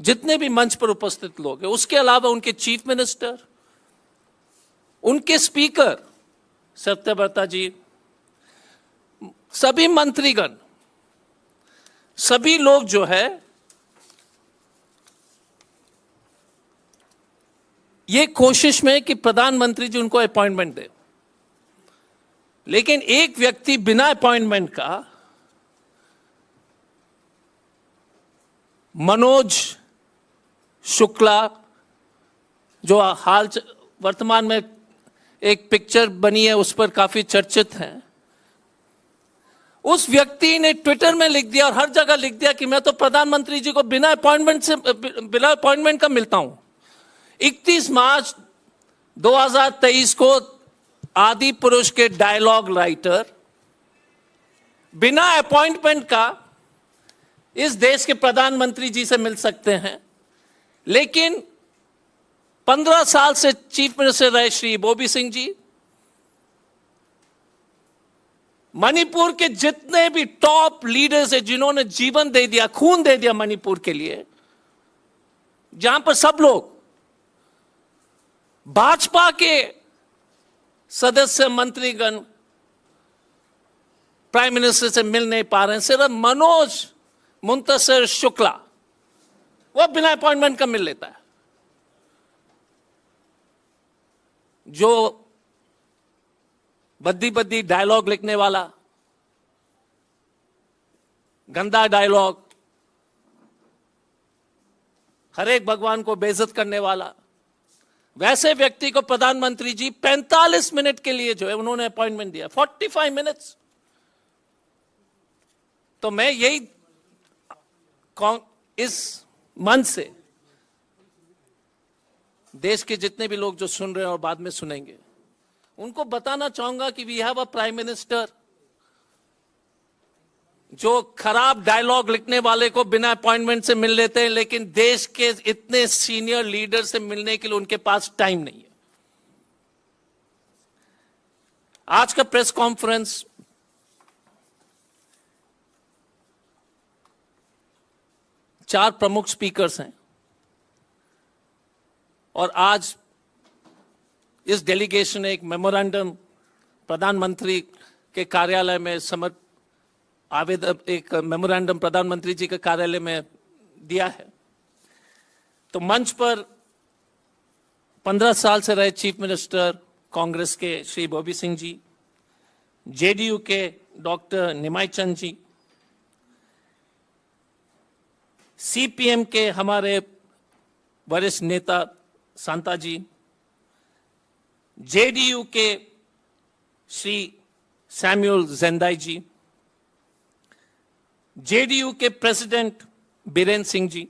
जितने भी मंच पर उपस्थित लोग हैं, उसके अलावा उनके चीफ मिनिस्टर, उनके स्पीकर सत्यव्रता जी, सभी मंत्रीगण, सभी लोग जो है ये कोशिश में कि प्रधानमंत्री जी उनको अपॉइंटमेंट दे, लेकिन एक व्यक्ति बिना अपॉइंटमेंट का, मनोज शुक्ला, जो वर्तमान में एक पिक्चर बनी है उस पर काफी चर्चित है, उस व्यक्ति ने ट्विटर में लिख दिया और हर जगह लिख दिया कि मैं तो प्रधानमंत्री जी को बिना अपॉइंटमेंट का मिलता हूं। 31 मार्च 2023 को आदि पुरुष के डायलॉग राइटर बिना अपॉइंटमेंट का इस देश के प्रधानमंत्री जी से मिल सकते हैं, लेकिन 15 साल से चीफ मिनिस्टर रहे श्री बोबी सिंह जी, मणिपुर के जितने भी टॉप लीडर्स हैं जिन्होंने जीवन दे दिया, खून दे दिया मणिपुर के लिए, जहां पर सब लोग भाजपा के सदस्य मंत्रीगण प्राइम मिनिस्टर से मिल नहीं पा रहे हैं, सिर्फ मनोज मुंतशिर शुक्ला वो बिना अपॉइंटमेंट का मिल लेता है। जो बद्दी डायलॉग लिखने वाला, गंदा डायलॉग, हर एक भगवान को बेइज्जत करने वाला, वैसे व्यक्ति को प्रधानमंत्री जी 45 मिनट के लिए जो है उन्होंने अपॉइंटमेंट दिया, 45 मिनट्स। तो मैं यही इस मंच से देश के जितने भी लोग जो सुन रहे हैं और बाद में सुनेंगे, उनको बताना चाहूंगा कि we have a prime minister जो खराब डायलॉग लिखने वाले को बिना अपॉइंटमेंट से मिल लेते हैं, लेकिन देश के इतने सीनियर लीडर से मिलने के लिए उनके पास टाइम नहीं है। आज का प्रेस कॉन्फ्रेंस चार प्रमुख स्पीकर्स हैं और आज इस डेलीगेशन ने एक मेमोरेंडम प्रधानमंत्री के कार्यालय में एक मेमोरेंडम प्रधानमंत्री जी के कार्यालय में दिया है। तो मंच पर 15 साल से रहे चीफ मिनिस्टर कांग्रेस के श्री बोबी सिंह जी, जेडीयू के डॉक्टर निमाई चंद जी, सीपीएम के हमारे वरिष्ठ नेता सांता जी, जेडीयू के श्री सैमुअल जेंदाई जी, जेडीयू के president Biren Singh ji,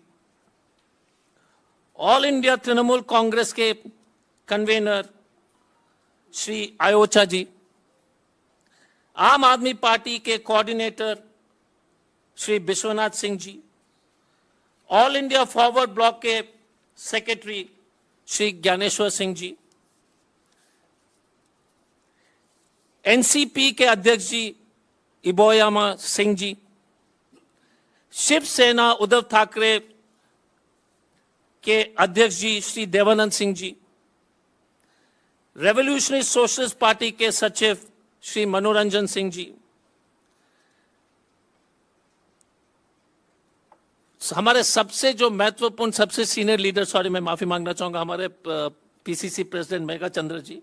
all India Trinamool Congress के कन्वेनर श्री आयोचा जी, आम आदमी पार्टी के coordinator Shri Vishwanath Singh ji, all India forward block के सेक्रेटरी श्री ज्ञानेश्वर सिंह जी, एनसीपी के अध्यक्ष जी इबोयामा सिंह जी, शिवसेना उद्धव ठाकरे के अध्यक्ष जी Shri Devanand Singh ji, revolutionary socialist party के सचिव श्री मनोरंजन सिंह जी, हमारे सबसे जो महत्वपूर्ण, सबसे सीनियर लीडर, सॉरी मैं माफी मांगना चाहूंगा, हमारे PCC president Megha Chandra ji,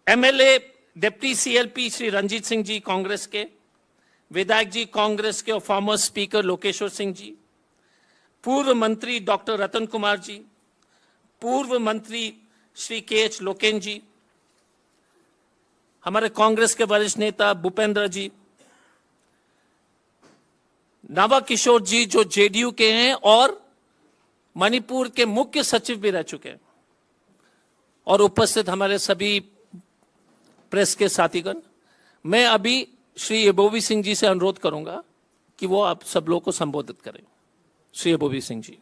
MLA deputy CLP Shri Ranjit Singh ji Congress के, विधायक जी कांग्रेस के और फॉर्मर स्पीकर लोकेश्वर सिंह जी, पूर्व मंत्री डॉक्टर रतन कुमार जी, पूर्व मंत्री श्री के.एच. लोकेन जी, हमारे कांग्रेस के वरिष्ठ नेता भूपेंद्र जी, नवा किशोर जी जो जेडीयू के हैं और मणिपुर के मुख्य सचिव भी रह चुके हैं, और उपस्थित हमारे सभी प्रेस के साथीगण। मैं अभी श्री बोबी सिंह जी से अनुरोध करूंगा कि वो आप सब लोग को संबोधित करें। Shri Bobby Singh ji.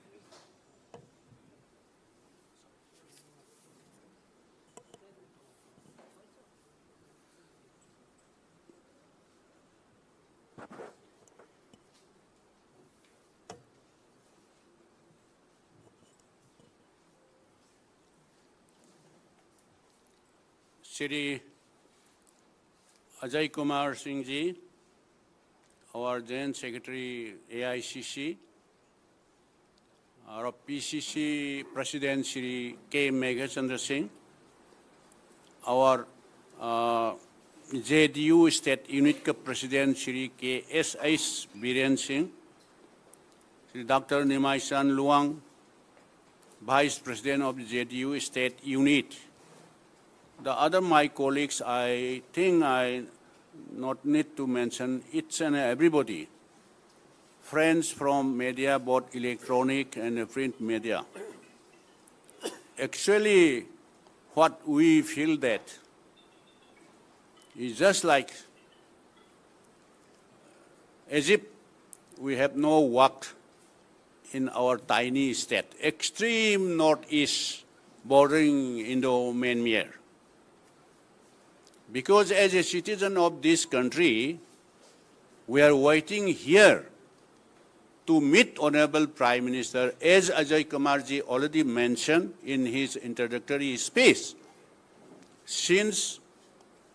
Shri Ajoy Kumar Singh ji, our Joint Secretary AICC, our PCC President Shri K. Meghachandra Singh, our JDU State Unit President Shri K. S. Biren Singh, Shri Dr. Nimai San Luang, Vice President of the JDU State Unit. The other my colleagues, I think I not need to mention each and everybody. Friends from media, both electronic and print media. Actually, what we feel that is just like as if we have no work in our tiny state, extreme northeast bordering Indo-Myanmar. Because as a citizen of this country, we are waiting here to meet Honorable Prime Minister, as Ajoy Kumar ji already mentioned in his introductory speech. Since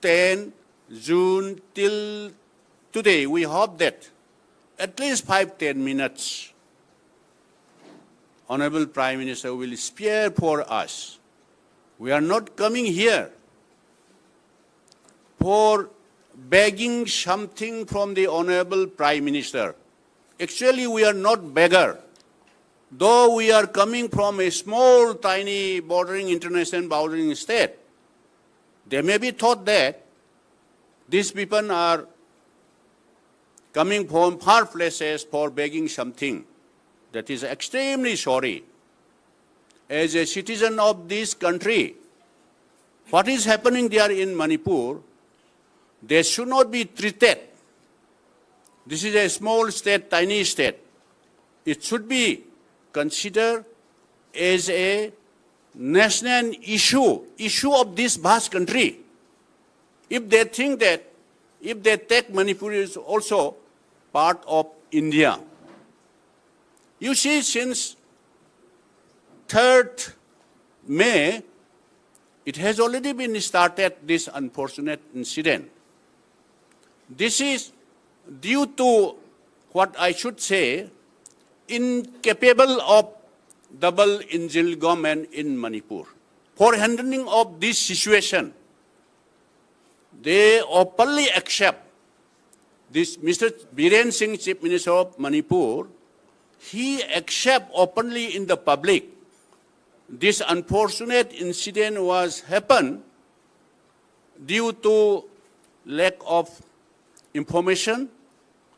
10 June till today, we hope that at least 5-10 minutes, Honorable Prime Minister will spare for us. We are not coming here for begging something from the Honorable Prime Minister. Actually, we are not beggar. Though we are coming from a small, tiny, bordering, international bordering state, they may be thought that these people are coming from far places for begging something. That is extremely sorry. As a citizen of this country, what is happening there in Manipur, they should not be treated. This is a small state, tiny state. It should be considered as a national issue of this vast country. If they think that, if they take Manipur is also part of India. You see, since 3rd May, it has already been started, this unfortunate incident. This is due to what I should say, incapable of double engine government in Manipur. For handling of this situation, they openly accept this Mr. Biren Singh, Chief Minister of Manipur, he accept openly in the public this unfortunate incident was happened due to lack of information,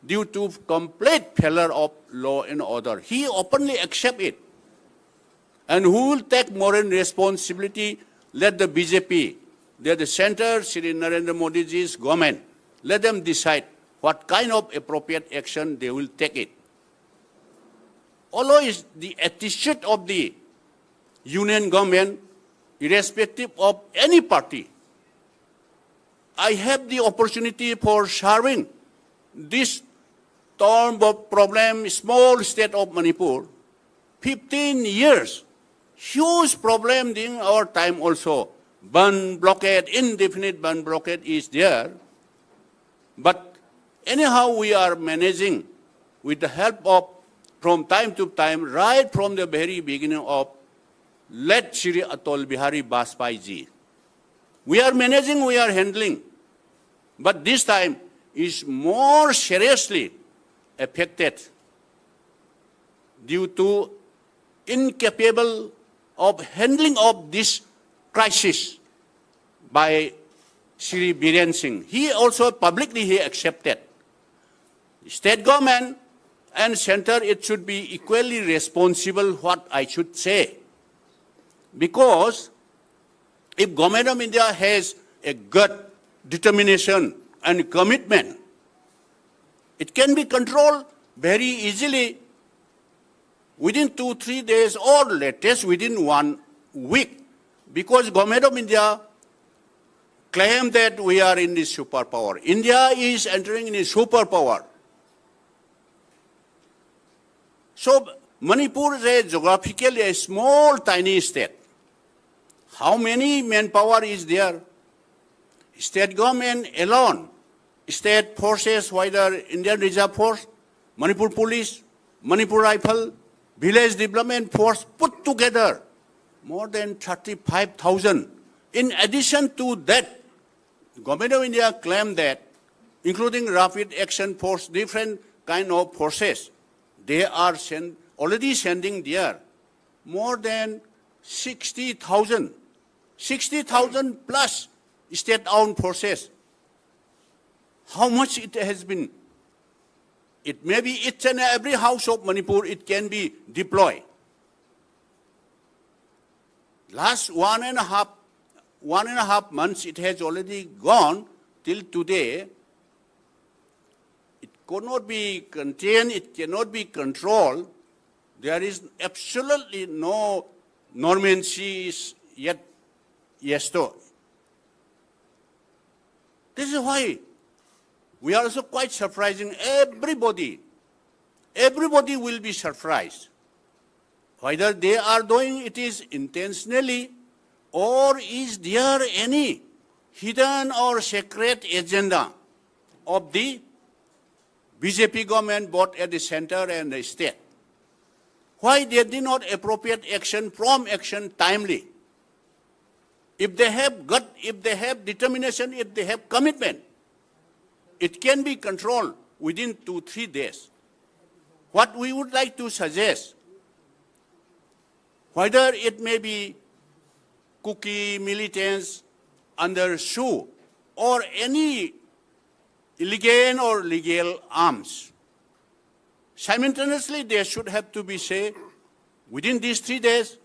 due to complete failure of law and order. He openly accept it. And who will take moral responsibility? Let the BJP, let the center, Shri Narendra Modi ji's government, let them decide what kind of appropriate action they will take it. Although it's the attitude of the union government, irrespective of any party, I have the opportunity for serving this term of problem, small state of Manipur, 15 years. Huge problem during our time also. Ban blockade, indefinite ban blockade is there. But anyhow, we are managing with the help of, from time to time, right from the very beginning of late Shri Atal Bihari Vajpayee ji. We are managing, we are handling. But this time is more seriously affected due to incapable of handling of this crisis by Shri Biren Singh. He also publicly he accepted. State government and center, it should be equally responsible, what I should say. Because if Government of India has a good determination and commitment, it can be controlled very easily within 2-3 days or latest within 1 week. Because Government of India claim that we are in this superpower. India is entering in a superpower. So Manipur is a geographically a small, tiny state. How many manpower is there? state government alone, state forces, whether Indian Reserve Force, Manipur Police, Manipur Rifle, Village Development Force, put together more than 35,000. In addition to that, Government of India claimed that, including Rapid Action Force, different kind of forces, they are already sending there more than 60,000 plus state-owned forces. How much it has been? It may be each and every house of Manipur, it can be deployed. Last one and a half months, it has already gone till today. It cannot be contained, it cannot be controlled. There is absolutely no normalcy yet. Yes, though. This is why we are also quite surprising. Everybody will be surprised. Whether they are doing it is intentionally, or is there any hidden or secret agenda of the BJP government both at the center and the state? Why they did not appropriate action, prompt action timely? If they have gut, if they have determination, if they have commitment, it can be controlled within 2-3 days. What we would like to suggest, whether it may be Kuki militants under SHU or any illegal or legal arms, simultaneously there should have to be, say, within these 3 days,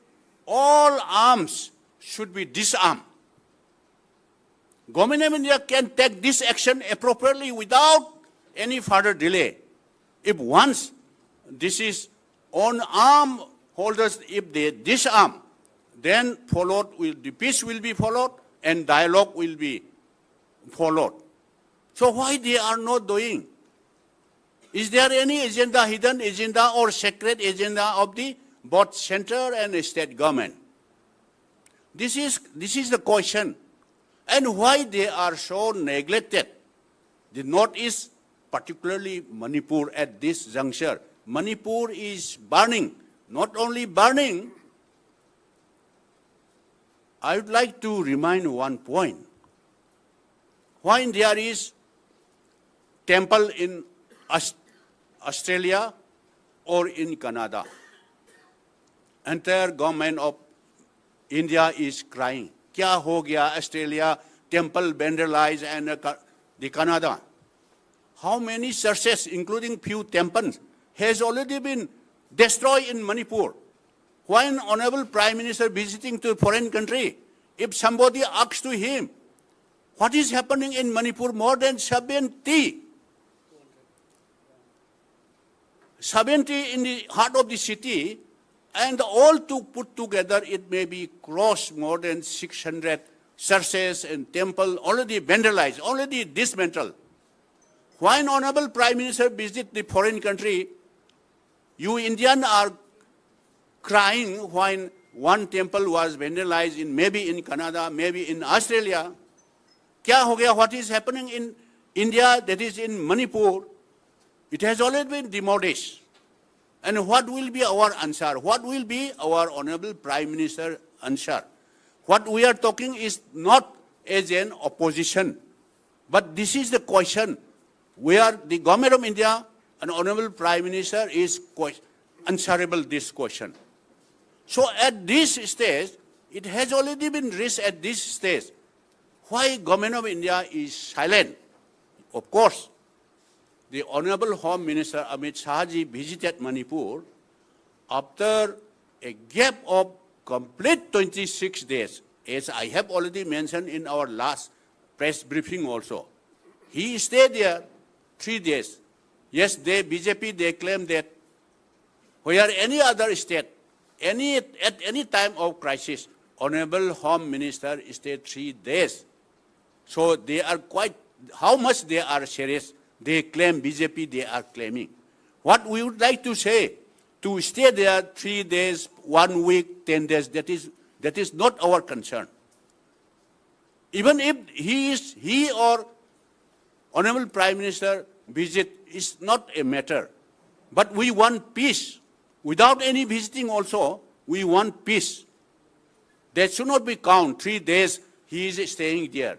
all arms should be disarmed. Government of India can take this action appropriately without any further delay. If once this is on arm holders, if they disarm, then the peace will be followed and dialogue will be followed. So why they are not doing? Is there any agenda, hidden agenda or secret agenda of the both center and state government? This is the question. And why they are so neglected? The Northeast, particularly Manipur at this juncture. Manipur is burning. Not only burning, I would like to remind one point. When there is temple in Australia or in Canada, entire government of India is crying. Kya ho gaya? Australia temple vandalized and the Canada. How many churches, including few temples, has already been destroyed in Manipur? When Honorable Prime Minister visiting to a foreign country, if somebody asks to him, what is happening in Manipur? More than 70 in the heart of the city, and all to put together, it may be cross more than 600 churches and temples already vandalized, already dismantled. When Honorable Prime Minister visit the foreign country, you Indians are crying when one temple was vandalized in maybe in Canada, maybe in Australia. Kya ho gaya? What is happening in India, that is in Manipur? It has already been demolished. And what will be our answer? What will be our Honorable Prime Minister answer? What we are talking is not as an opposition, but this is the question where the Government of India and Honorable Prime Minister is answerable this question. So at this stage, it has already been raised at this stage. Why Government of India is silent? Of course, the Honorable Home Minister Amit Shahji visited Manipur after a gap of complete 26 days, as I have already mentioned in our last press briefing also. He stayed there 3 days. Yes, BJP, they claim that where any other state, at any time of crisis, Honorable Home Minister stayed 3 days. So they are quite, how much they are serious, they claim, BJP, they are claiming. What we would like to say, to stay there 3 days, 1 week, 10 days, that is not our concern. Even if he or Honorable Prime Minister visit is not a matter. But we want peace. Without any visiting also, we want peace. There should not be count 3 days he is staying there.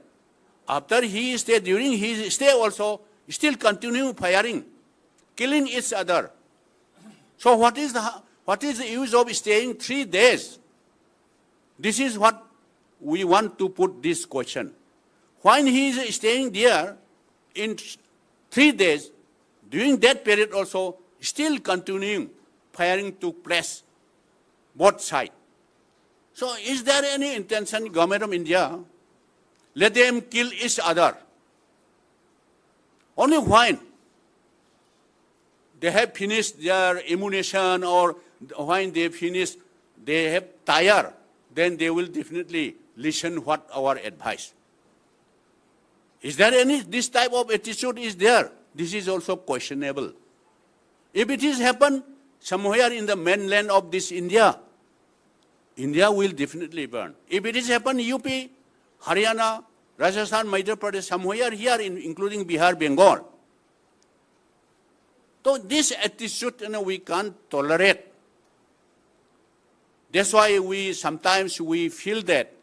After he stay, during his stay also, still continue firing, killing each other. So what is the use of staying 3 days? This is what we want to put this question. When he is staying there in 3 days, during that period also, still continuing firing took place, both sides. So is there any intention, Government of India, let them kill each other? Only when they have finished their ammunition or when they finish, they have tired, then they will definitely listen what our advice. Is there any, this type of attitude is there? This is also questionable. If it is happened somewhere in the mainland of this India, India will definitely burn. If it is happened UP, Haryana, Rajasthan, Madhya Pradesh, somewhere here, including Bihar, Bengal. So this attitude, we can't tolerate. That's why sometimes we feel that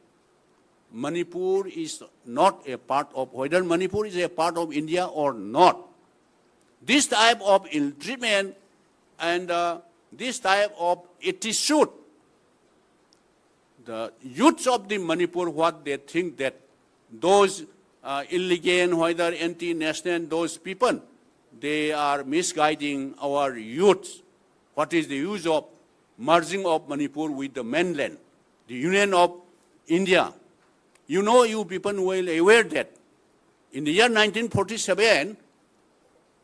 Manipur is not a part of, whether Manipur is a part of India or not. This type of ill treatment and this type of attitude, the youths of the Manipur, what they think that those illegal, whether anti-national, those people, they are misguiding our youths. What is the use of merging of Manipur with the mainland, the Union of India? You know, you people will aware that in the year 1947,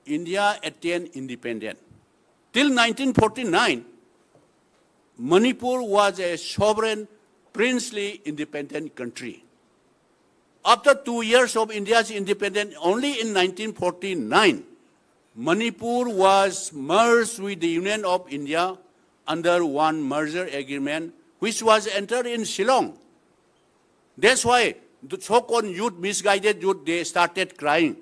India attained independence. Till 1949, Manipur was a sovereign, princely, independent country. After 2 years of India's independence, only in 1949, Manipur was merged with the Union of India under one merger agreement, which was entered in Shillong. That's why the so-called youth, misguided youth, they started crying.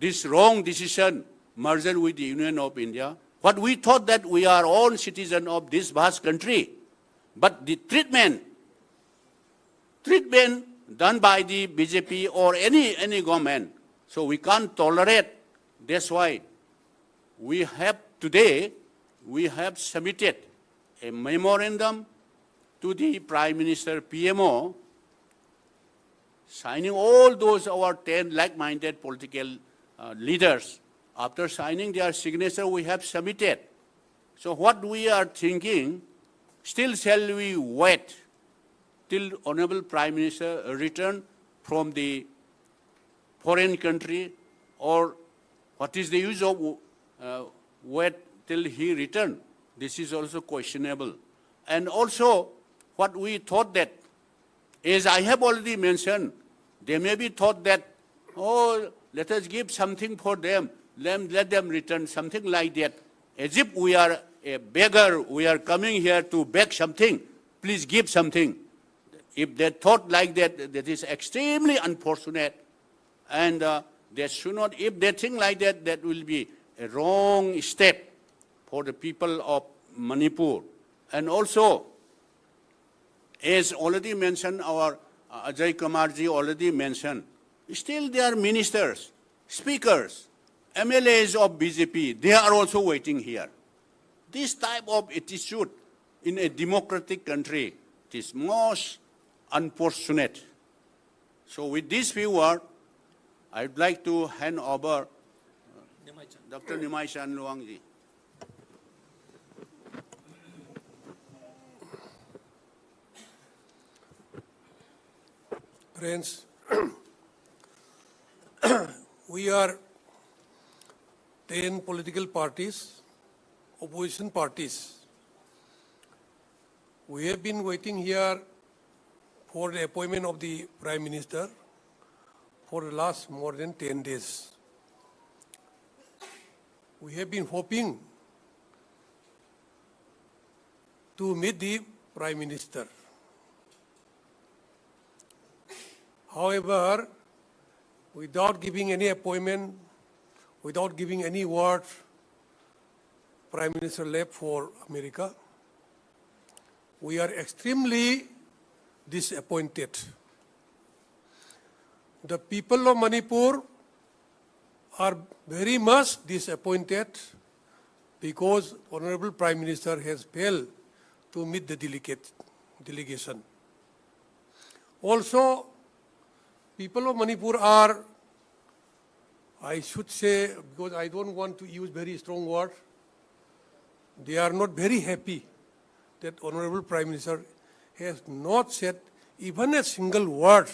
This wrong decision, merger with the Union of India. What we thought that we are all citizens of this vast country. But the treatment done by the BJP or any government, so we can't tolerate. That's why today we have submitted a memorandum to the Prime Minister PMO, signing all those our 10 like-minded political leaders. After signing their signature, we have submitted. So what we are thinking, still shall we wait till Honorable Prime Minister return from the foreign country, or what is the use of wait till he return? This is also questionable. And also, what we thought that, as I have already mentioned, they may be thought that, oh, let us give something for them, let them return, something like that. As if we are a beggar, we are coming here to beg something, please give something. If they thought like that, that is extremely unfortunate. And they should not, if they think like that, that will be a wrong step for the people of Manipur. And also, as already mentioned, our Ajoy Kumar ji already mentioned, still there are ministers, speakers, MLAs of BJP, they are also waiting here. This type of attitude in a democratic country, it is most unfortunate. So with this few words, I would like to hand over Dr. Nimai Chan Luang ji. Friends, we are 10 political parties, opposition parties. We have been waiting here for the appointment of the Prime Minister for the last more than 10 days. We have been hoping to meet the Prime Minister. However, without giving any appointment, without giving any word, Prime Minister left for America. We are extremely disappointed. The people of Manipur are very much disappointed because Honorable Prime Minister has failed to meet the delegation. Also, people of Manipur are, I should say, because I don't want to use very strong words, they are not very happy that Honorable Prime Minister has not said even a single word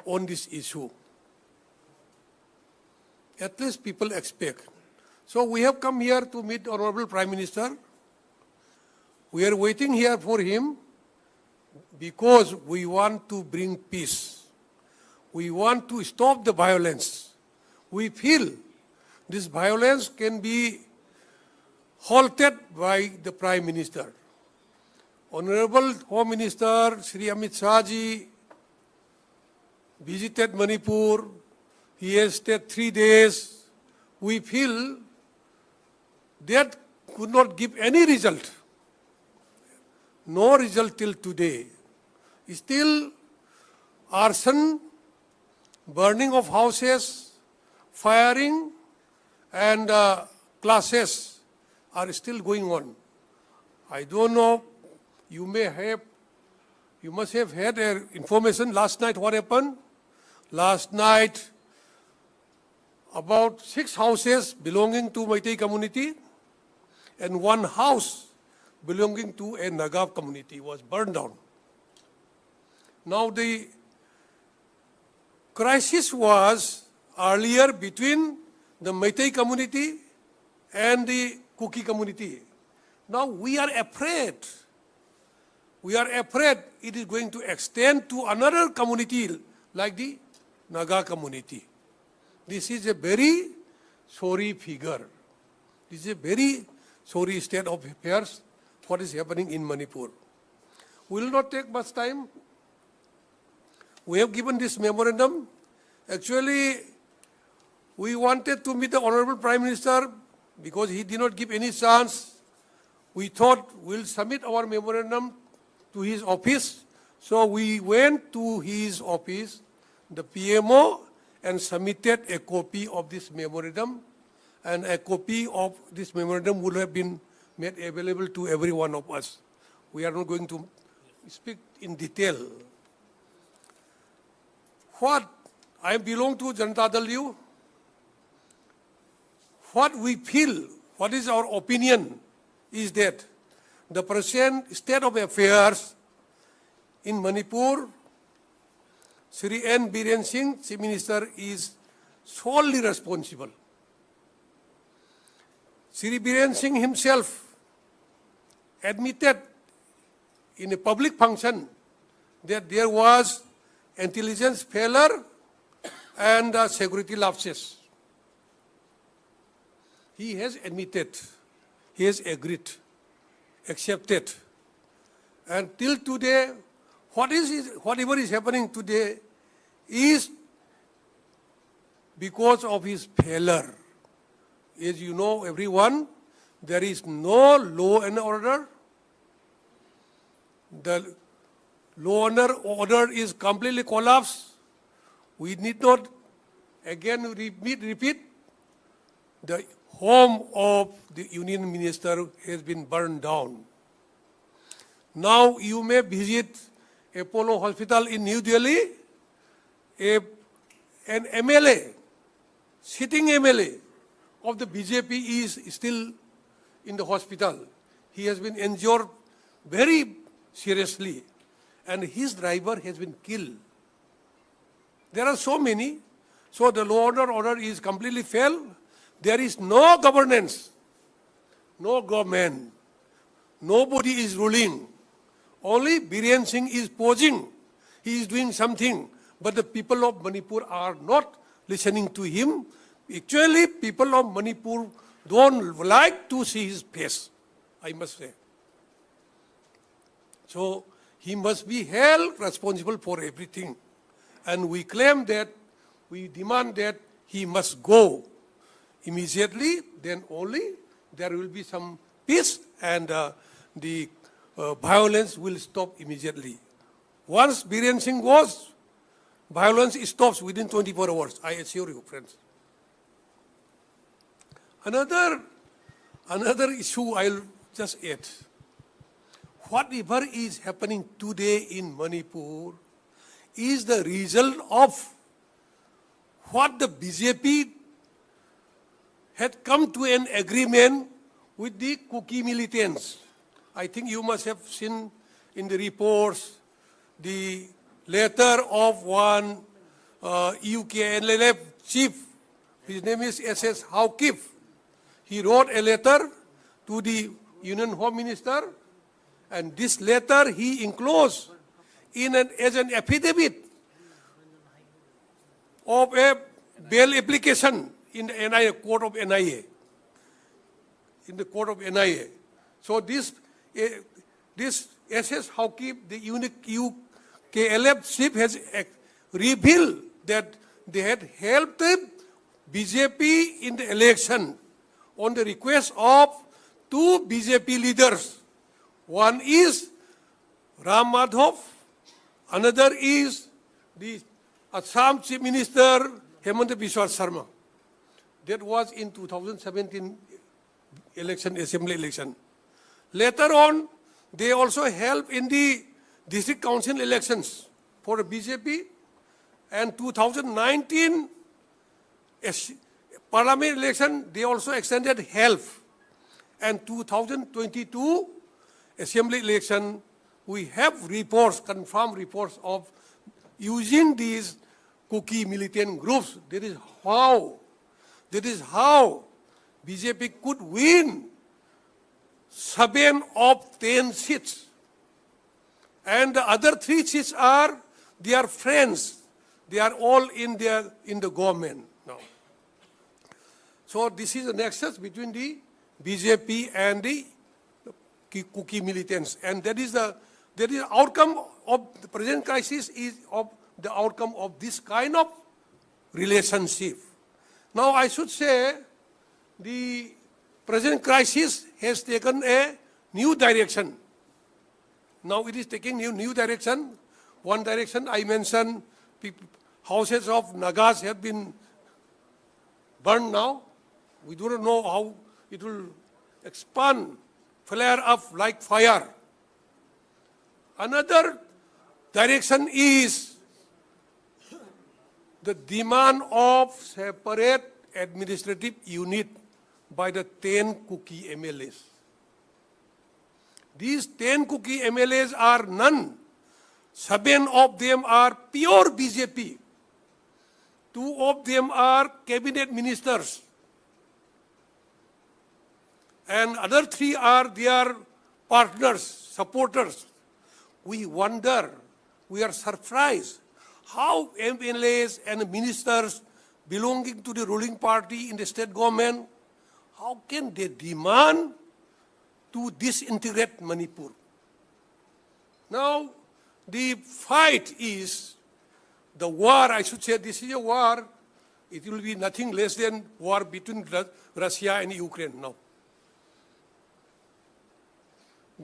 on this issue. At least people expect. So we have come here to meet Honorable Prime Minister. We are waiting here for him because we want to bring peace. We want to stop the violence. We feel this violence can be halted by the Prime Minister. Honorable Home Minister Shri Amit Shah ji visited Manipur. He has stayed 3 days. We feel that could not give any result. No result till today. Still, arson, burning of houses, firing, and classes are still going on. I don't know, you must have had information last night what happened. Last night, about 6 houses belonging to Meitei community and 1 house belonging to a Nagav community was burned down. Now the crisis was earlier between the Meitei community and the Kuki community. Now we are afraid. We are afraid it is going to extend to another community like the Naga community. This is a very sorry figure. This is a very sorry state of affairs, what is happening in Manipur. We will not take much time. We have given this memorandum. Actually, we wanted to meet the Honorable Prime Minister because he did not give any chance. We thought we'll submit our memorandum to his office. So we went to his office, the PMO, and submitted a copy of this memorandum. And a copy of this memorandum would have been made available to every one of us. We are not going to speak in detail. I belong to Janata Dal U. What we feel, what is our opinion, is that the present state of affairs in Manipur, Sri N. Biren Singh, Chief Minister, is solely responsible. Sri Biren Singh himself admitted in a public function that there was intelligence failure and security lapses. He has admitted, he has agreed, accepted. And till today, whatever is happening today is because of his failure. As you know, everyone, there is no law and order. The law and order is completely collapsed. We need not again repeat. The home of the Union Minister has been burned down. Now you may visit Apollo Hospital in New Delhi. An MLA, sitting MLA of the BJP is still in the hospital. He has been injured very seriously and his driver has been killed. There are so many. So the law and order is completely failed. There is no governance, no government. Nobody is ruling. Only Biren Singh is posing. He is doing something. But the people of Manipur are not listening to him. Actually, people of Manipur don't like to see his face, I must say. So he must be held responsible for everything. and we claim that, we demand that he must go immediately, then only there will be some peace and the violence will stop immediately. Once Biren Singh goes, violence stops within 24 hours, I assure you, friends. Another issue I'll just add. Whatever is happening today in Manipur is the result of what the BJP had come to an agreement with the Kuki militants. I think you must have seen in the reports the letter of one UKNLF chief. His name is SS Haukif. He wrote a letter to the Union Home Minister, and this letter he enclosed as an affidavit of a bail application in the NIA, court of NIA. In the court of NIA. So this SS Haukif, the unique UKLF chief, has revealed that they had helped BJP in the election on the request of two BJP leaders. One is Ram Madhav, another is the Assam Chief Minister Hemant Biswa Sharma. That was in 2017 election, assembly election. Later on, they also helped in the district council elections for the BJP, and 2019 parliament election, they also extended help. And 2022 assembly election, we have reports, confirmed reports of using these Kuki militant groups. That is how BJP could win 7 of 10 seats. And the other 3 seats are their friends. They are all in the government now. So this is the nexus between the BJP and the Kuki militants. And that is the outcome of the present crisis, is of the outcome of this kind of relationship. Now I should say the present crisis has taken a new direction. Now it is taking new direction. One direction I mentioned, houses of Nagas have been burned now. We do not know how it will expand, flare up like fire. Another direction is the demand of separate administrative unit by the 10 Kuki MLAs. These 10 Kuki MLAs are none. 7 of them are pure BJP. 2 of them are cabinet ministers. And other 3 are their partners, supporters. We wonder, we are surprised how MLAs and ministers belonging to the ruling party in the state government, how can they demand to disintegrate Manipur? Now, the fight is the war. I should say this is a war. It will be nothing less than war between Russia and Ukraine now.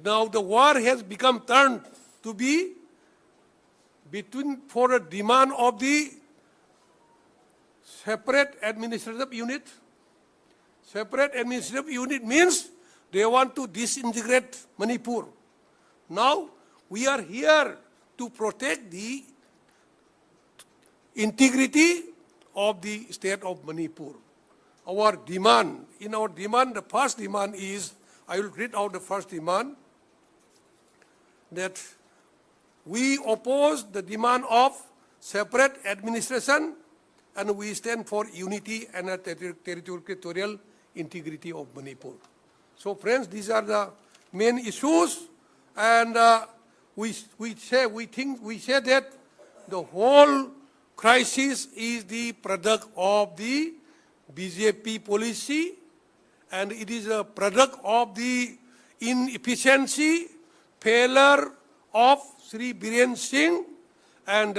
Now the war has become turned to be for a demand of the separate administrative unit. Separate administrative unit means they want to disintegrate Manipur. Now we are here to protect the integrity of the state of Manipur. Our demand, the first demand is, I will read out the first demand, that we oppose the demand of separate administration and we stand for unity and territorial integrity of Manipur. So friends, these are the main issues, and we say that the whole crisis is the product of the BJP policy, and it is a product of the inefficiency, failure of Sri Biren Singh, and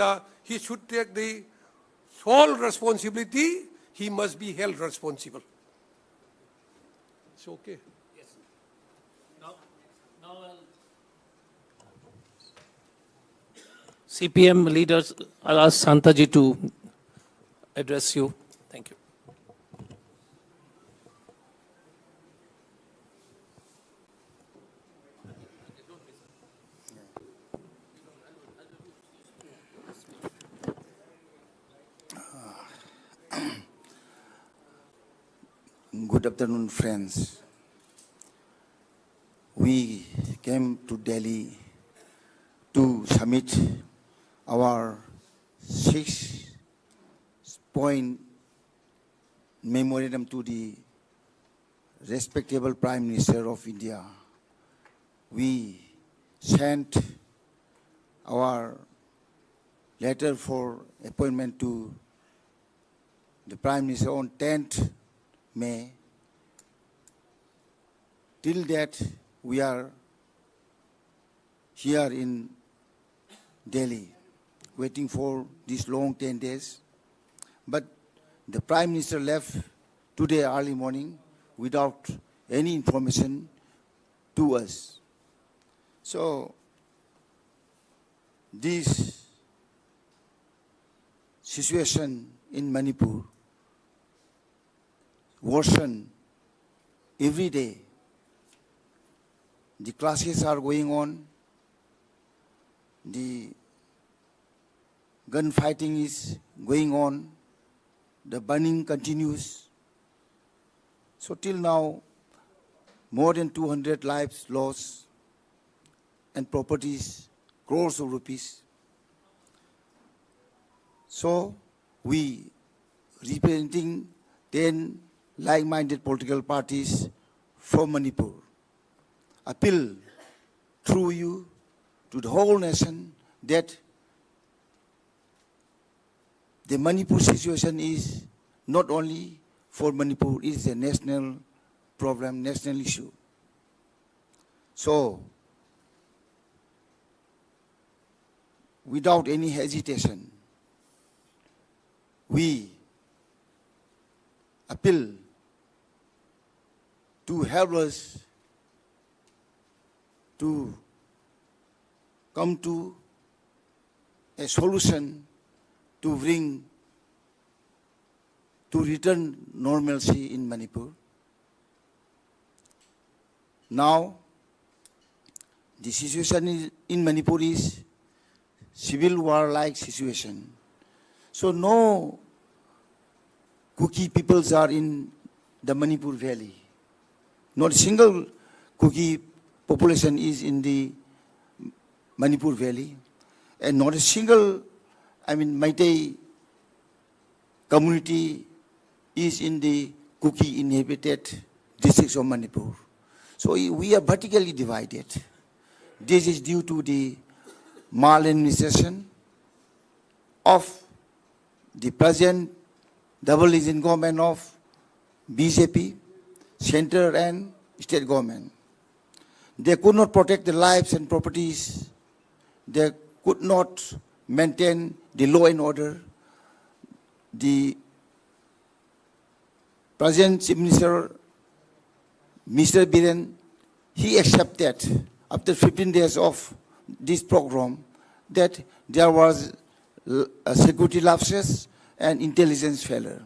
he should take the sole responsibility. He must be held responsible. It's okay. CPM leaders, I'll ask Santaji to address you. Thank you. Good afternoon, friends. We came to Delhi to submit our 6-point memorandum to the respectable Prime Minister of India. We sent our letter for appointment to the Prime Minister on 10th May. Till that, we are here in Delhi, waiting for these long 10 days. But the Prime Minister left today early morning without any information to us. So, this situation in Manipur worsen every day. The clashes are going on. The gunfighting is going on. The burning continues. So till now, more than 200 lives lost and properties, crores of rupees. So we, representing 10 like-minded political parties from Manipur, appeal through you to the whole nation that the Manipur situation is not only for Manipur, it is a national problem, national issue. So, without any hesitation, we appeal to help us to come to a solution to bring, to return normalcy in Manipur. Now, the situation in Manipur is civil war-like situation. So no Kuki peoples are in the Manipur Valley. Not a single Kuki population is in the Manipur Valley, and not a single, Meitei community is in the Kuki inhabited districts of Manipur. So we are vertically divided. This is due to the maladministration of the present double engine government of BJP, center and state government. They could not protect the lives and properties. They could not maintain the law and order. The present Chief Minister, Mr. Biren, he accepted after 15 days of this program that there was security lapses and intelligence failure.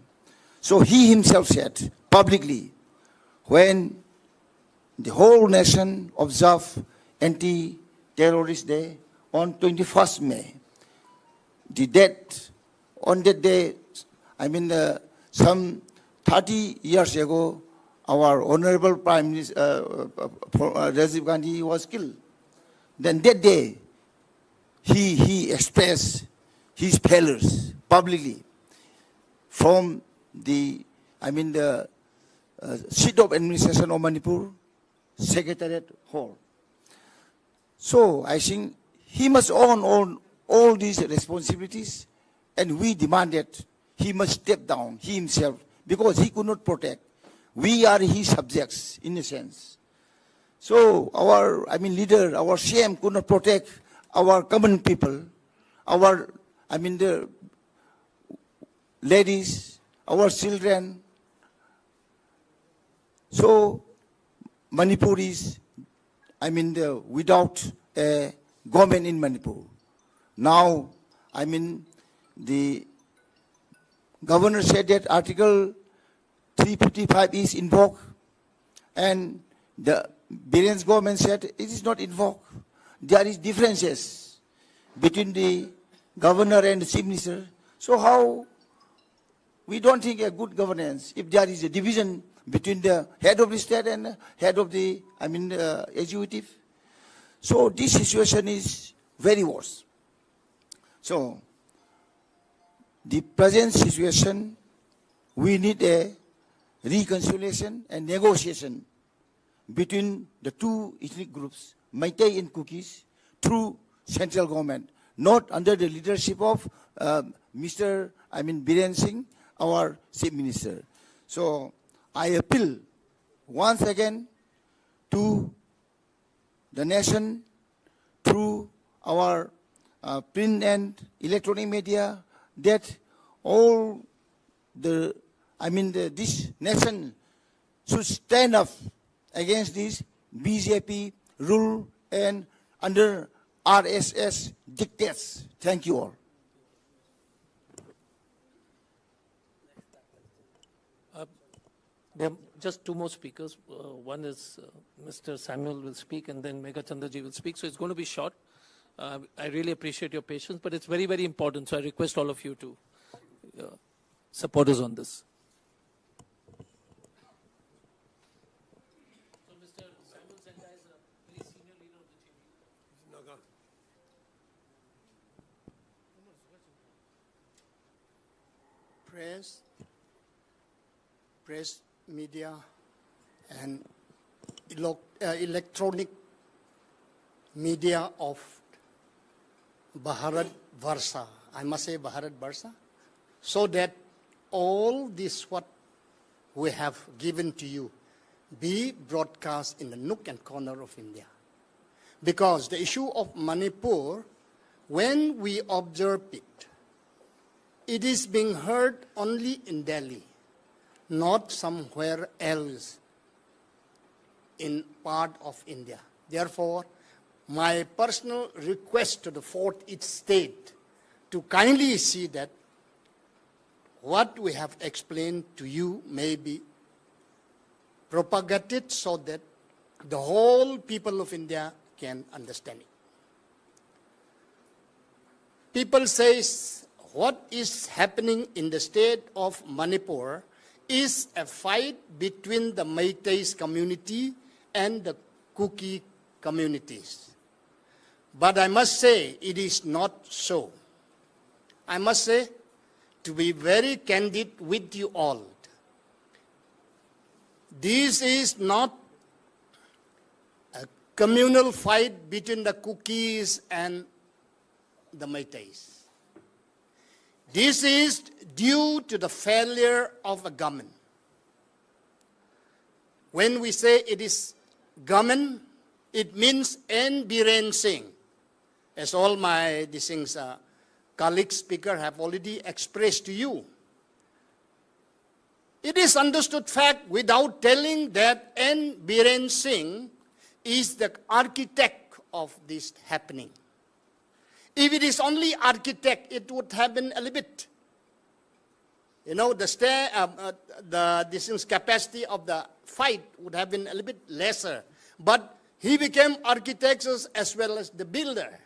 So he himself said publicly, when the whole nation observed Anti-Terrorist Day on 21st May, the date, on that day, some 30 years ago, our Honorable Prime Minister, Rajiv Gandhi was killed. Then that day, he expressed his failures publicly from the, seat of administration of Manipur, Secretariat Hall. So I think he must own all these responsibilities, and we demanded he must step down, he himself, because he could not protect. We are his subjects, in a sense. So our, leader, our CM could not protect our common people, our, I mean, the ladies, our children. So Manipur is, I mean, without a government in Manipur. Now, I mean, the governor said that Article 355 is invoked, and the Biren's government said it is not invoked. There is differences between the governor and the chief minister. So how we don't think a good governance if there is a division between the head of the state and head of the, I mean, executive. So this situation is very worse. So the present situation, we need a reconciliation and negotiation between the two ethnic groups, Meitei and Kukis, through central government, not under the leadership of Mr. Biren Singh, our chief minister. So I appeal once again to the nation through our print and electronic media that all the, this nation should stand up against this BJP rule and under RSS dictates. Thank you all. There are just two more speakers. One is Mr. Samuel will speak, and then Megha Chandraji will speak. So it's going to be short. I really appreciate your patience, but it's very, very important. So I request all of you to support us on this. So Mr. Samuel Zenda is a very senior leader of the Chile. Press, media, and electronic media of Bharat Varsha, I must say Bharat Varsha, so that all this what we have given to you be broadcast in the nook and corner of India. Because the issue of Manipur, when we observe it, it is being heard only in Delhi, not somewhere else in part of India. Therefore, my personal request to the fourth state to kindly see that what we have explained to you may be propagated so that the whole people of India can understand it. People say what is happening in the state of Manipur is a fight between the Meitei community and the Kuki communities. But I must say it is not so. I must say, to be very candid with you all, this is not a communal fight between the Kukis and the Meiteis. This is due to the failure of a government. When we say it is government, it means N. Biren Singh, as all my colleagues speaker have already expressed to you. It is understood fact without telling that N. Biren Singh is the architect of this happening. If it is only architect, it would have been a little bit, the capacity of the fight would have been a little bit lesser. But he became architect as well as the builder.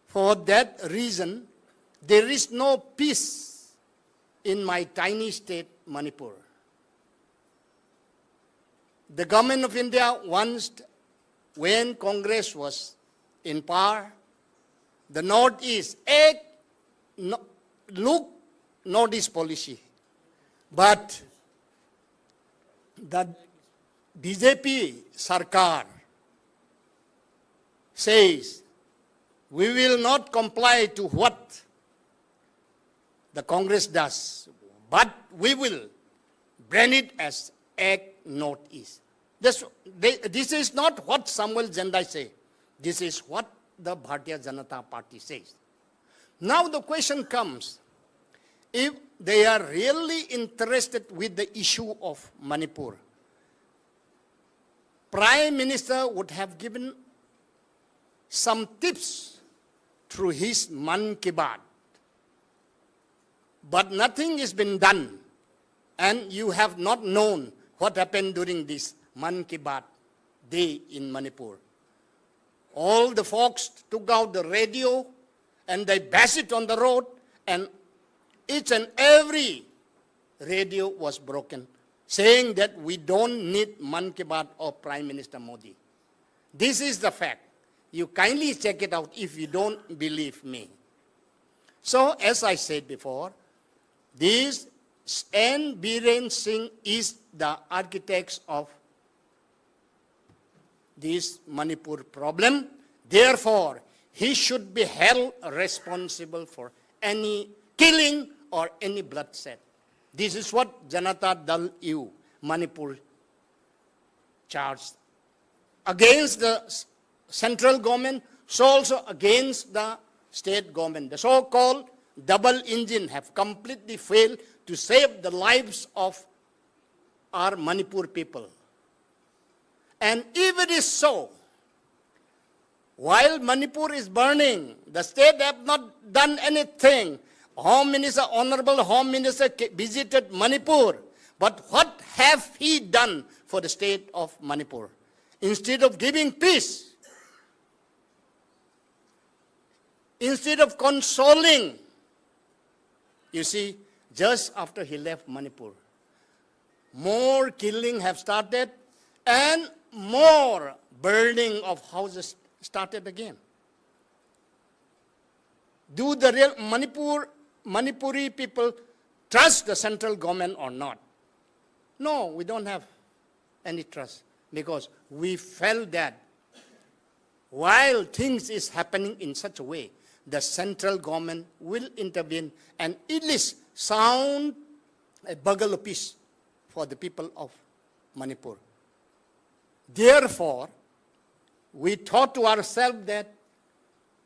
For that reason, there is no peace in my tiny state, Manipur. The government of India once, when Congress was in power, the Northeast, look Northeast policy. But the BJP Sarkar says, we will not comply to what the Congress does, but we will brand it as Act Northeast. This is not what Samuel Zenda says. This is what the Bharatiya Janata Party says. Now the question comes, if they are really interested with the issue of Manipur, Prime Minister would have given some tips through his Man Ki Baat. But nothing has been done, and you have not known what happened during this Man Ki Baat day in Manipur. All the folks took out the radio and they bashed it on the road, and each and every radio was broken, saying that we don't need Man Ki Baat of Prime Minister Modi. This is the fact. You kindly check it out if you don't believe me. So, as I said before, this N. Biren Singh is the architect of this Manipur problem. Therefore, he should be held responsible for any killing or any bloodshed. This is what Janata Dal U, Manipur, charged against the central government, so also against the state government. The so-called double engine have completely failed to save the lives of our Manipur people. And if it is so, while Manipur is burning, the state have not done anything. Home Minister, Honorable Home Minister visited Manipur. But what have he done for the state of Manipur? Instead of giving peace, instead of consoling, you see, just after he left Manipur, more killing have started and more burning of houses started again. Do the real Manipuri people trust the central government or not? No, we don't have any trust, because we felt that while things is happening in such a way, the central government will intervene and at least sound a bugle of peace for the people of Manipur. Therefore, we thought to ourselves that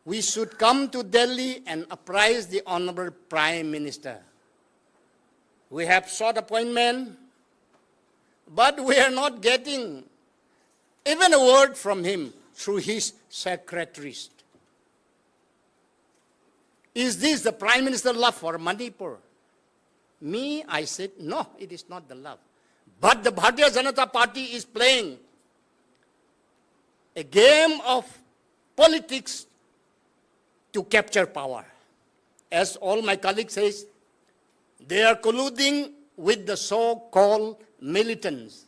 we should come to Delhi and apprise the Honorable Prime Minister. We have sought appointment, but we are not getting even a word from him through his secretaries. Is this the Prime Minister's love for Manipur? Me, I said, no, it is not the love. But the Bharatiya Janata Party is playing a game of politics to capture power. As all my colleagues say, they are colluding with the so-called militants,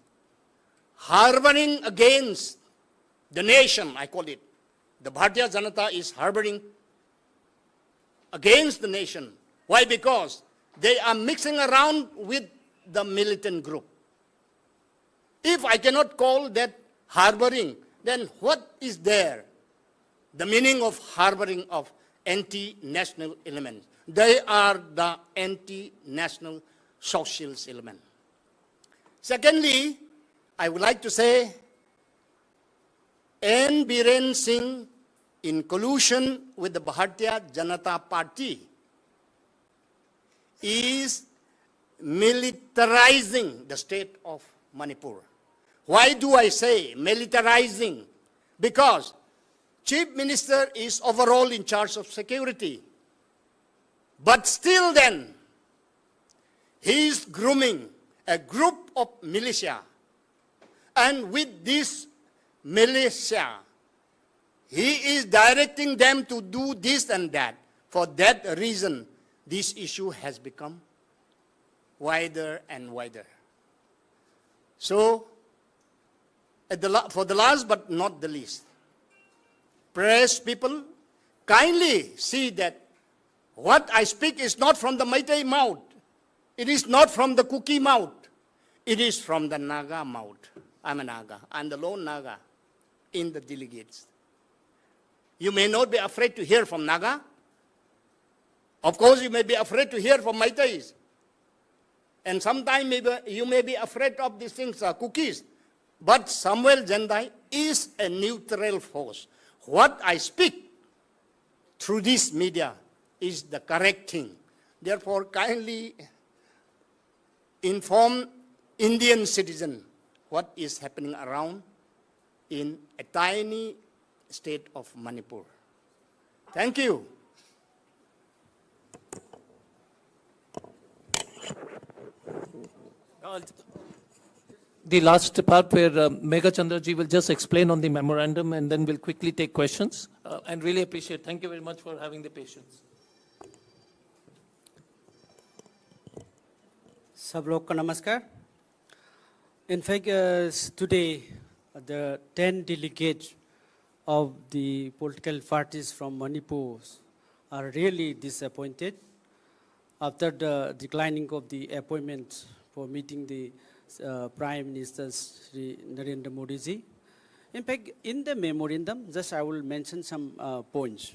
harboring against the nation, I call it. The Bharatiya Janata is harboring against the nation. Why? Because they are mixing around with the militant group. If I cannot call that harboring, then what is there? The meaning of harboring of anti-national elements. They are the anti-national socialist element. Secondly, I would like to say, N. Biren Singh, in collusion with the Bharatiya Janata Party, is militarizing the state of Manipur. Why do I say militarizing? Because Chief Minister is overall in charge of security. But still then, he is grooming a group of militia. And with this militia, he is directing them to do this and that. For that reason, this issue has become wider and wider. So, for the last but not the least, press people, kindly see that what I speak is not from the Meitei mouth. It is not from the Kuki mouth. It is from the Naga mouth. I'm a Naga. I'm the lone Naga in the delegates. You may not be afraid to hear from Naga. Of course, you may be afraid to hear from Meiteis. And sometimes maybe you may be afraid of these things, cookies. But Samuel Jandai is a neutral force. What I speak through this media is the correct thing. Therefore, kindly inform Indian citizen what is happening around in a tiny state of Manipur. Thank you. The last part where Megha Chandraji will just explain on the memorandum and then we'll quickly take questions. And really appreciate. Thank you very much for having the patience. सब लोग को नमस्कार. In fact, today the 10 delegates of the political parties from Manipur are really disappointed after the declining of the appointment for meeting the Prime Minister Shri Narendra Modi ji. In fact, in the memorandum, just I will mention some points.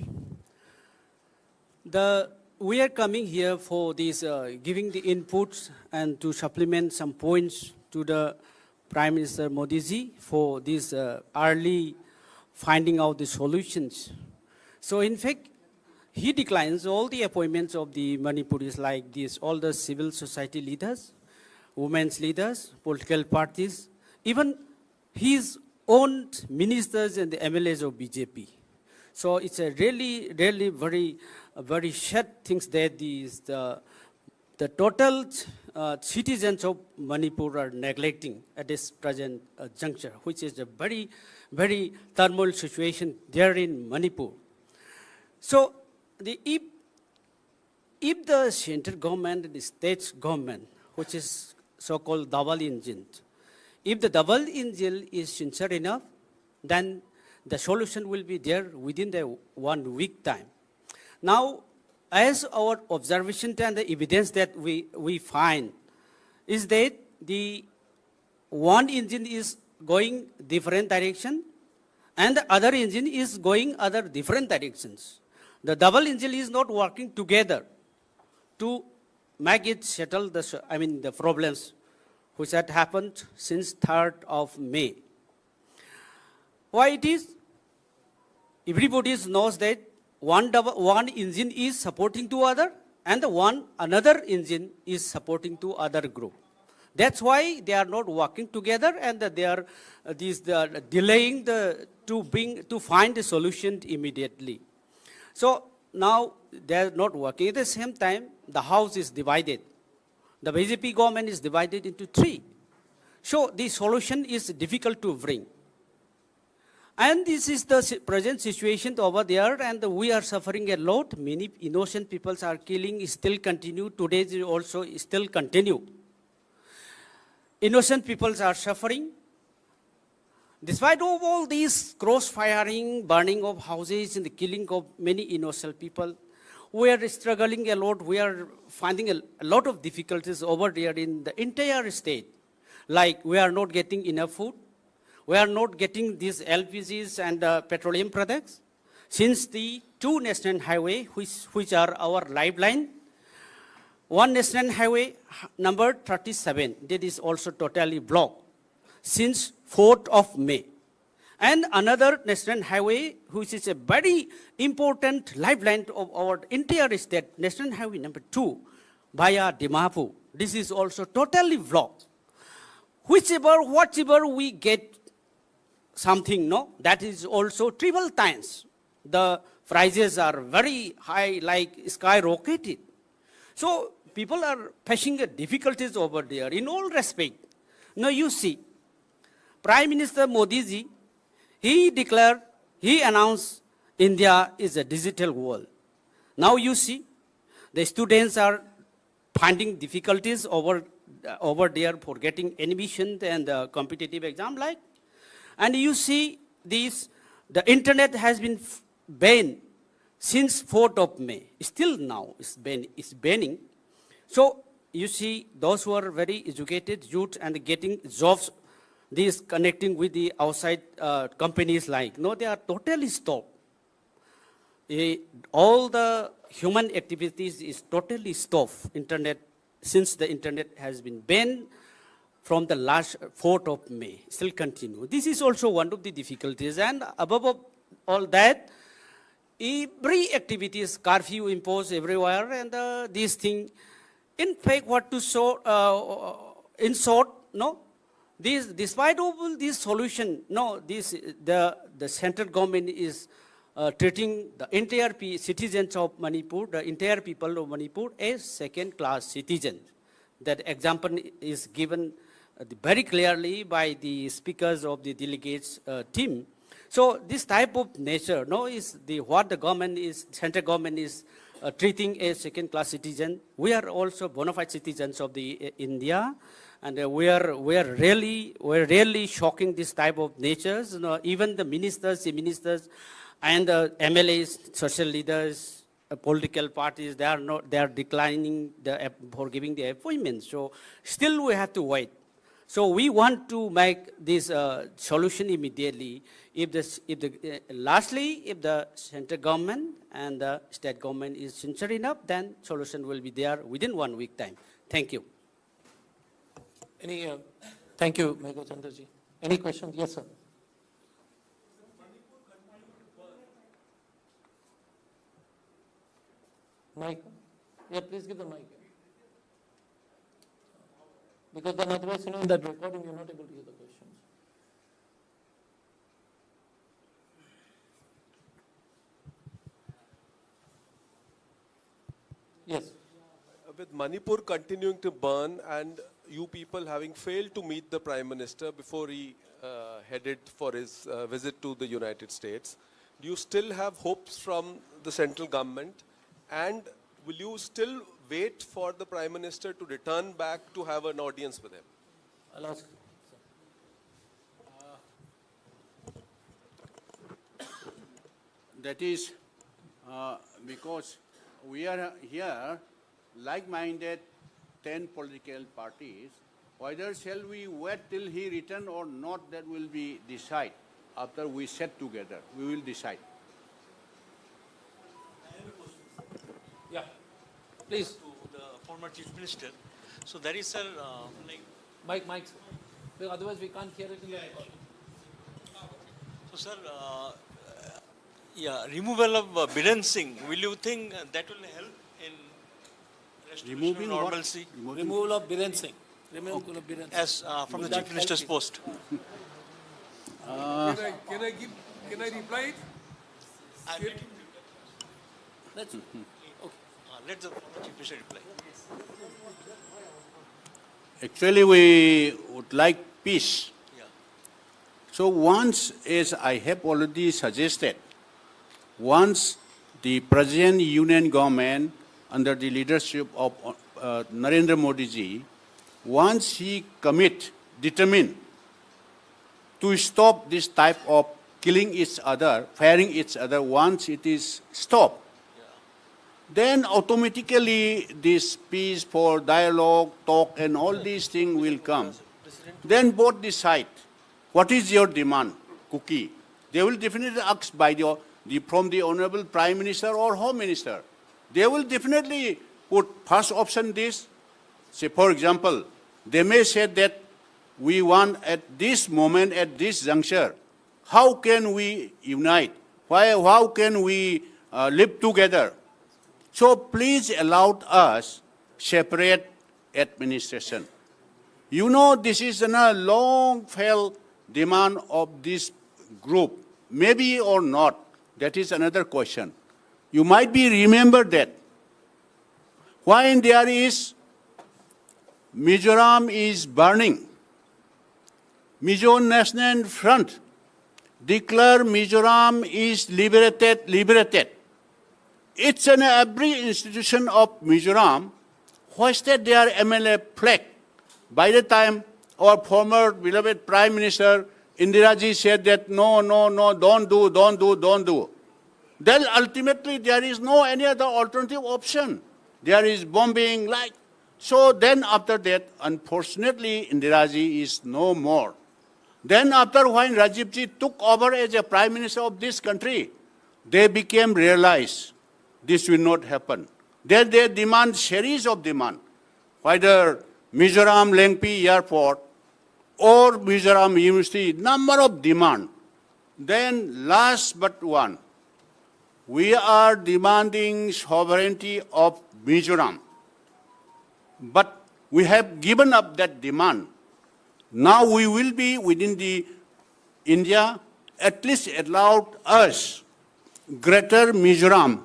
We are coming here for this, giving the inputs and to supplement some points to the Prime Minister Modi ji for this early finding out the solutions. So in fact, he declines all the appointments of the Manipuris like this, all the civil society leaders, women's leaders, political parties, even his own ministers and the MLAs of BJP. So it's a really very sad things that the total citizens of Manipur are neglecting at this present juncture, which is a very turmoil situation there in Manipur. So if the central government and the state government, which is so-called double engine, if the double engine is sincere enough, then the solution will be there within the 1 week time. Now, as our observation and the evidence that we find is that the one engine is going different direction and the other engine is going other different directions. The double engine is not working together to make it settle the problems which had happened since 3rd of May. Why it is? Everybody knows that one engine is supporting to other and another engine is supporting to other group. That's why they are not working together and they are delaying to find a solution immediately. So now they are not working. At the same time, the house is divided. The BJP government is divided into 3. So the solution is difficult to bring. And this is the present situation over there, and we are suffering a lot. Many innocent people are killing, still continue. Today also still continue. Innocent people are suffering. Despite of all these cross-firing, burning of houses, and the killing of many innocent people, we are struggling a lot. We are finding a lot of difficulties over there in the entire state. Like we are not getting enough food. We are not getting these LPGs and petroleum products. Since the 2 national highway, which are our lifeline, one national highway, number 37, that is also totally blocked since 4th of May. And another national highway, which is a very important lifeline of our entire state, national highway number 2, via Dimapur. This is also totally blocked. Whatever we get something, no, that is also triple times. The prices are very high, like skyrocketed. So people are facing difficulties over there in all respect. Now you see, Prime Minister Modi ji, he announced India is a digital world. Now you see, the students are finding difficulties over there for getting admission and competitive exam like. And you see this, the internet has been banned since 4th of May. Still now it's banning. So you see those who are very educated youth and getting jobs, these connecting with the outside companies like, no, they are totally stopped. All the human activities is totally stopped. Internet, since the internet has been banned from the last 4th of May, still continue. This is also one of the difficulties. And above all that, every activity is curfew imposed everywhere, and this thing, in fact, what to show, in short, no, this, despite all this solution, no, this, the central government is treating the entire citizens of Manipur, the entire people of Manipur as second-class citizens. That example is given very clearly by the speakers of the delegates team. So this type of nature, no, is the what the government is, central government is treating as second-class citizen. We are also bona fide citizens of the India, and we are really shocking this type of natures. You know, even the ministers, and the MLAs, social leaders, political parties, they are declining for giving the appointments. So still we have to wait. So we want to make this solution immediately. Lastly, if the central government and the state government is sincere enough, then solution will be there within 1 week time. Thank you. Thank you, Megha Chandraji. Any questions? Yes, sir. Mic. Yeah, please give the mic. Because then otherwise, you know, in that recording, you're not able to hear the questions. Yes. With Manipur continuing to burn and you people having failed to meet the Prime Minister before he headed for his visit to the United States, do you still have hopes from the central government? And will you still wait for the Prime Minister to return back to have an audience with him? I'll ask. That is because we are here like-minded 10 political parties. Whether shall we wait till he return or not, that will be decide. After we sit together, we will decide. Yeah. Please. To the former Chief Minister. So there is, sir, like... Mic. Because otherwise we can't hear it in the recording. So, sir, removal of Biren Singh, will you think that will help in restoration Removing of what? normalcy? Removal of Biren Singh. Removal of Biren Singh. As from the Chief Minister's post. Can I reply it? Let's, okay. Let the former Chief Minister reply. Actually, we would like peace. Yeah. So once, as I have already suggested, once the present union government under the leadership of Narendra Modi ji, once he determined to stop this type of killing each other, firing each other, once it is stopped, then automatically this peace for dialogue, talk, and all these things will come. Then both decide, what is your demand, Cookie? They will definitely ask by from the Honorable Prime Minister or Home Minister. They will definitely put first option this. Say, for example, they may say that we want at this moment, at this juncture, how can we unite? How can we live together? So please allow us separate administration. You know, this is a long-felt demand of this group. Maybe or not, that is another question. You might be remember that when there is Mizoram is burning, Mizo National Front declare Mizoram is liberated. It's in every institution of Mizoram hoisted their MLA flag. By the time our former beloved Prime Minister Indira ji said that no, don't do. Then ultimately there is no any other alternative option. There is bombing like. So then after that, unfortunately, Indira ji is no more. Then after when Rajiv ji took over as a Prime Minister of this country, they became realized this will not happen. Then they demand series of demand, whether Mizoram Lengpi Airport or Mizoram University, number of demand. Then last but one, We are demanding sovereignty of Mizoram. But we have given up that demand. Now we will be within the India, at least allowed us, Greater Mizoram.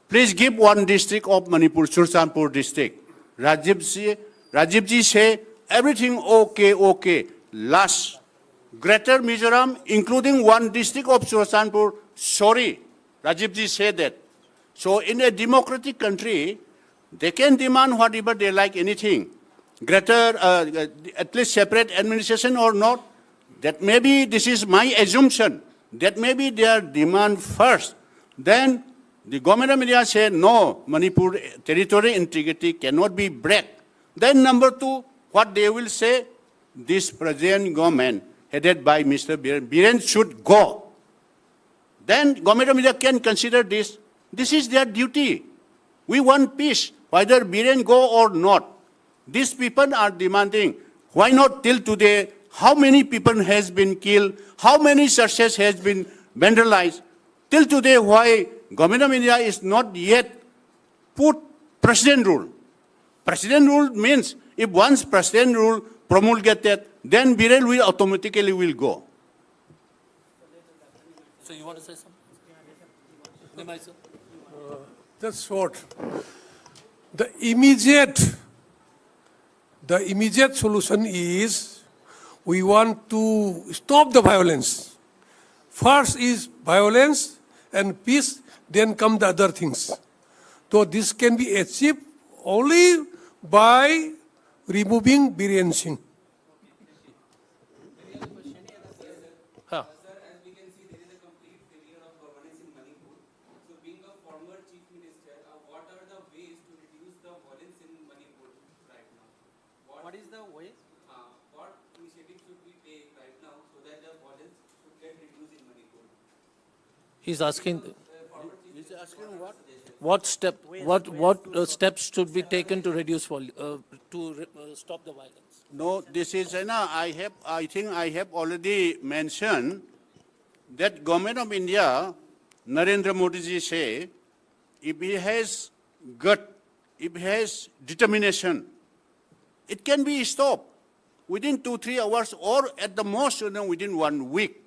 Please give one district of Manipur, Sursanpur district. Rajivji say, everything okay. Last, Greater Mizoram, including one district of Sursanpur, sorry, Rajivji said that. So in a democratic country, they can demand whatever they like, anything. Greater, at least separate administration or not. That maybe, this is my assumption, that maybe their demand first. Then the government of India said, no, Manipur territorial integrity cannot be break. Then number two, what they will say, this present government headed by Mr. Biren should go. Then government of India can consider this. This is their duty. We want peace, whether Biren go or not. These people are demanding, why not till today, how many people has been killed, how many churches has been vandalized. Till today, why government of India is not yet put president rule. President rule means, if once president rule promulgated, then Biren will automatically will go. So you want to say something? Just short. The immediate solution is we want to stop the violence. First is violence and peace, then come the other things. So this can be achieved only by removing Biren Singh. Huh. What is the way? What initiative should we take right now so that the violence should get reduced in Manipur? He's asking, He's asking what? what steps should be taken to reduce stop the violence? No, this is, I think I have already mentioned that government of India, Narendra Modi ji say, if he has gut, if he has determination, it can be stopped within 2-3 hours or at the most within 1 week.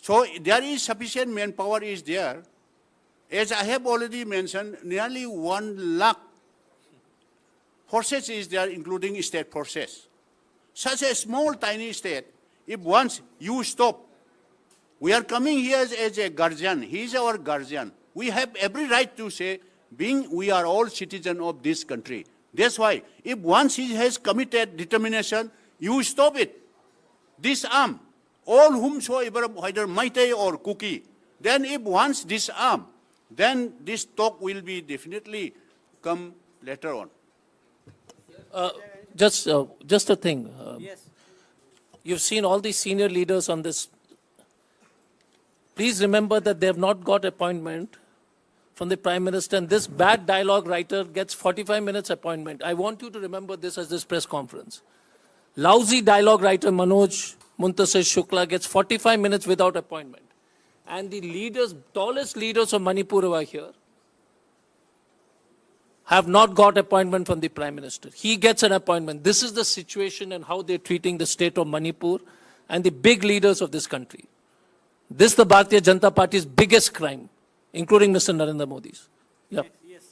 So there is sufficient manpower is there. As I have already mentioned, nearly 1 lakh forces is there, including state forces. Such a small, tiny state, if once you stop, we are coming here as a guardian. He is our guardian. We have every right to say, being we are all citizens of this country. That's why, if once he has committed determination, you stop it. Disarm all whomsoever, whether Meitei or Kuki. Then if once disarm, then this talk will be definitely come later on. Just a thing. Yes. You've seen all these senior leaders on this. Please remember that they have not got appointment from the Prime Minister, and this bad dialogue writer gets 45 minutes appointment. I want you to remember this as this press conference. Lousy dialogue writer Manoj Muntasir Shukla gets 45 minutes without appointment. And the leaders, tallest leaders of Manipur over here, have not got appointment from the Prime Minister. He gets an appointment. This is the situation and how they're treating the state of Manipur and the big leaders of this country. This is the Bharatiya Janata Party's biggest crime, including Mr. Narendra Modi's. Yeah. Yes.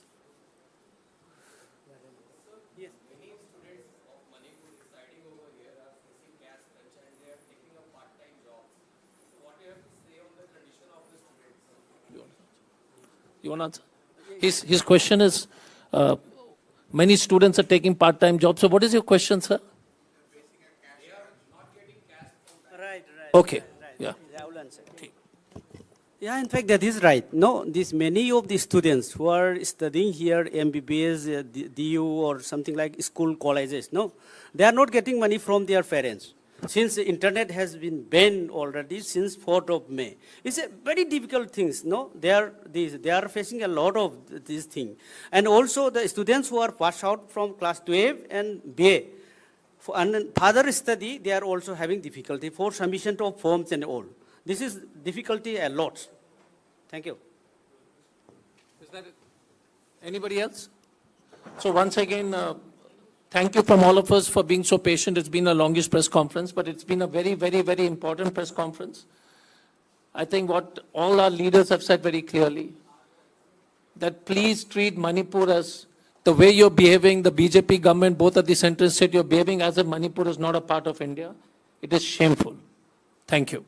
Yes. Many students of Manipur residing over here are facing caste culture and they are taking up part-time jobs. So what do you have to say on the condition of the students? You want to answer? His question is, many students are taking part-time jobs. So what is your question, sir? Right. Okay. Right. Yeah. I will answer. Yeah, in fact, that is right. No, many of the students who are studying here, MBBS, DU or something like school colleges, no, they are not getting money from their parents. Since the internet has been banned already since 4th of May. It's a very difficult things, no? They are facing a lot of these things. And also the students who are passed out from class 12 and BA, and further study, they are also having difficulty for submission of forms and all. This is difficulty a lot. Thank you. Anybody else? So once again, thank you from all of us for being so patient. It's been a longish press conference, but it's been a very, very, very important press conference. I think what all our leaders have said very clearly, that please treat Manipur as the way you're behaving, the BJP government, both at the center and state, you're behaving as if Manipur is not a part of India. It is shameful. Thank you.